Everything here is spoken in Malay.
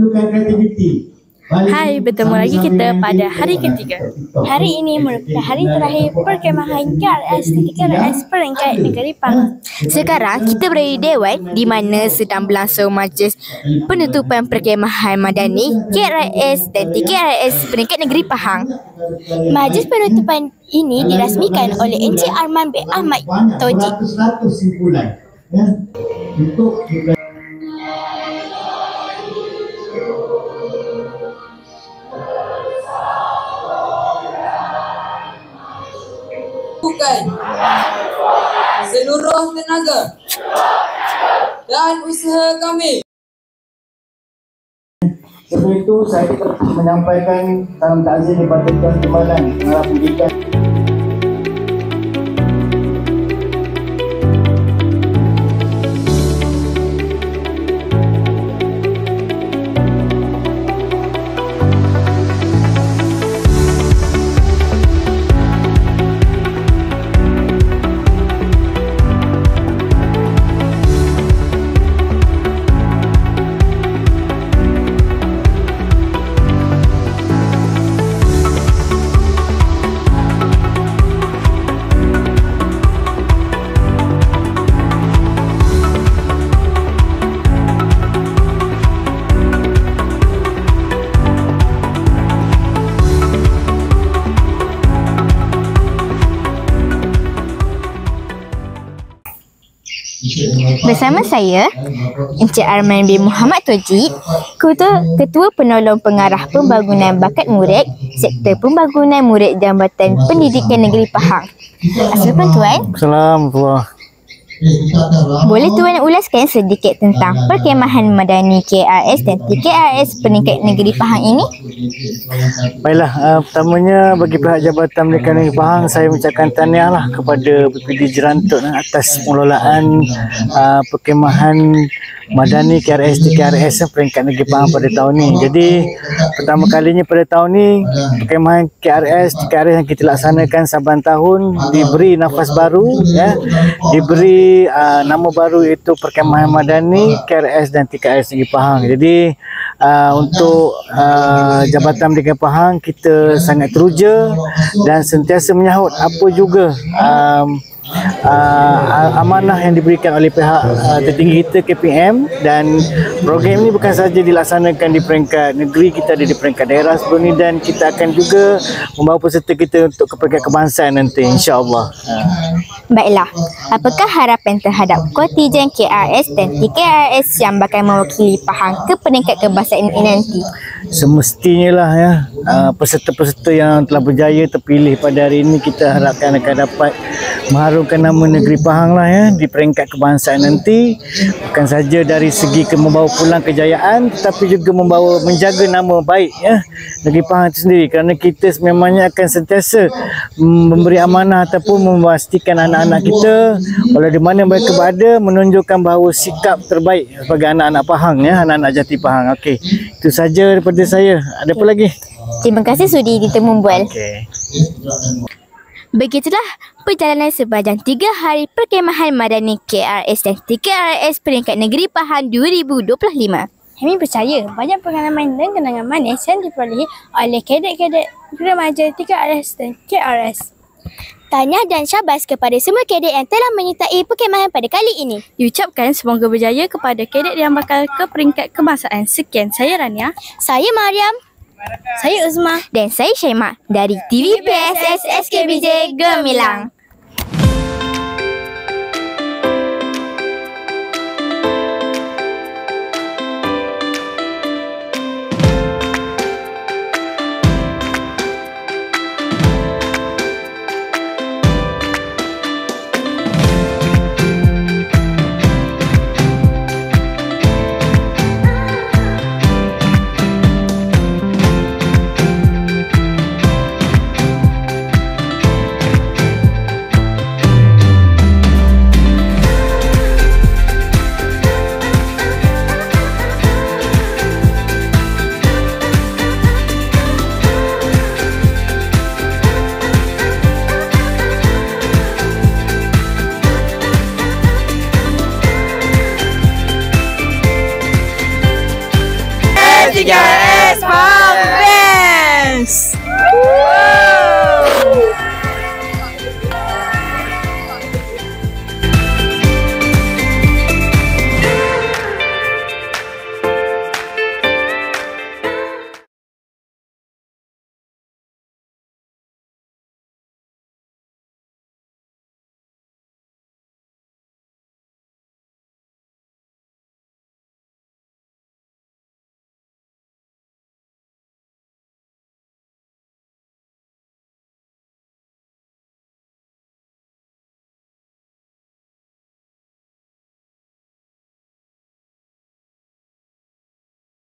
memerlukan kreativiti. Hai, bertemu lagi kita pada hari ketiga. Hari ini merupakan hari terakhir perkemahan KRS dan KRS peringkat negeri Pahang. Sekarang kita berada di Dewan di mana sedang berlangsung majlis penutupan perkemahan madani KRS dan TKRS peringkat negeri Pahang. Majlis penutupan ini dirasmikan oleh Encik Arman bin Ahmad Toji. Bukan seluruh tenaga dan usaha kami. Sebelum itu, saya menyampaikan salam takziah kepada Tuan Timbalan Pengarah Pendidikan. Bersama saya, Encik Arman bin Muhammad Toji, Ketua Penolong Pengarah Pembangunan Bakat Murid, Sektor Pembangunan Murid Jambatan Pendidikan Negeri Pahang. Assalamualaikum Tuan. Assalamualaikum. Boleh Tuan ulaskan sedikit tentang perkemahan madani KRS dan TKRS peringkat negeri Pahang ini? Baiklah, pertamanya bagi pihak Jabatan Pendidikan Negeri Pahang, saya mengucapkan tahniahlah kepada PPD Jerantuk atas pengelolaan perkemahan madani KRS TKRS peringkat negeri Pahang pada tahun ini. Jadi pertama kalinya pada tahun ini perkemahan KRS TKRS yang kita laksanakan saban tahun diberi nafas baru, ya, diberi nama baru iaitu perkemahan madani KRS dan TKRS negeri Pahang. Jadi untuk Jabatan Pendidikan Pahang, kita sangat teruja dan sentiasa menyahut apa juga amanah yang diberikan oleh pihak tertinggi kita KPM, dan program ini bukan sahaja dilaksanakan di peringkat negeri, kita ada di peringkat daerah sebelum ini, dan kita akan juga membawa peserta kita untuk ke peringkat kebangsaan nanti, insya-Allah. Baiklah, apakah harapan terhadap kontijen KRS dan TKRS yang bakal mewakili Pahang ke peringkat kebangsaan ini nanti? Semestinya lah, ya, peserta-peserta yang telah berjaya terpilih pada hari ini, kita harapkan akan dapat mengharumkan nama negeri Pahang lah, ya, di peringkat kebangsaan nanti. Bukan saja dari segi membawa pulang kejayaan, tetapi juga menjaga nama baik, ya, negeri Pahang itu sendiri, kerana kita memangnya akan sentiasa memberi amanah ataupun memastikan anak-anak kita walau di mana mereka berada menunjukkan bahawa sikap terbaik sebagai anak-anak Pahang, ya, anak-anak jati Pahang. Okey, itu saja daripada saya. Ada apa lagi? Terima kasih sudi ditemu bual. Okey. Begitulah perjalanan sepanjang 3 hari perkemahan madani KRS dan TKRS peringkat negeri Pahang 2025. Kami percaya banyak pengalaman dan kenangan manis yang diperolehi oleh kadet-kadet remaja TKRS dan KRS. Tahniah dan syabas kepada semua kadet yang telah menyertai perkemahan pada kali ini. Diucapkan semoga berjaya kepada kadet yang bakal ke peringkat kebangsaan. Sekian, saya Rania. Saya Mariam. Saya Uzma. Dan saya Syaimah dari TV PSS SKBJ Gemilang.